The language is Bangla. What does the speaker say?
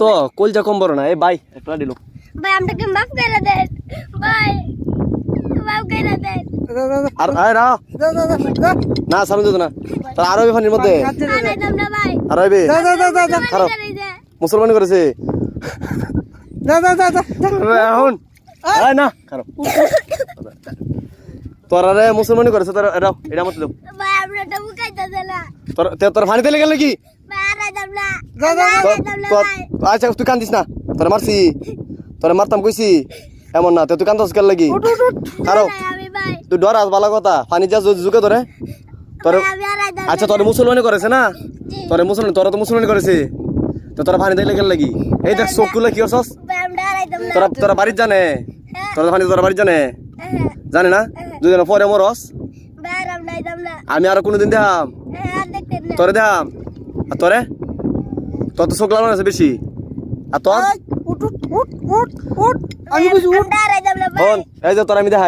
তো কলজা কম বড় না এ ভাই একটা দিলো ভাই আমাকে মাফ করে দেন ভাই মাফ করে দেন আর আয় না না সামনে তো না তোর আরো ফানির মধ্যে আনাইতাম না ভাই আর আইবে খারাপ মুসলমানি করেছে এখন আয় না খারাপ তোরা রে মুসলমানি করেছে তোরা এরাও এটা মত দাও ভাই আমরা তো মুখাইতাছে না তোর ফানি তেলে গেল কি ভাই আনাইতাম না আনাইতাম না ভাই আচ্ছা তুই কান্দিস না তোরা মারছি তোরা মারতাম কইছি এমন না তুই কান্দস গেল লাগি খারাপ আমি ভাই তুই ডর আস ভালো কথা পানি যা জুকে ধরে তোর আমি আনাইতাম আচ্ছা তোর মুসলমানি করেছে না তোরা তো মুসলমানি করেছে তো তোরা পানি দিলে গেল লাগি এই দেখ চোখ তুলে কি করছস ভাই আমরা আনাইতাম না তোরা বাড়ির জানে তোরা বাড়ির জানে জানে না দুদিন পরে মরস ভাই আমরা আনাইতাম না আমি আর কোনোদিন দেখাম আর দেখতেন না তোরে দেখাম আর তোর তো চোখ লাগানো আছে বেশি আর তোর আমরা আনাইতাম না ভাই এই যে তোর আমি দেখা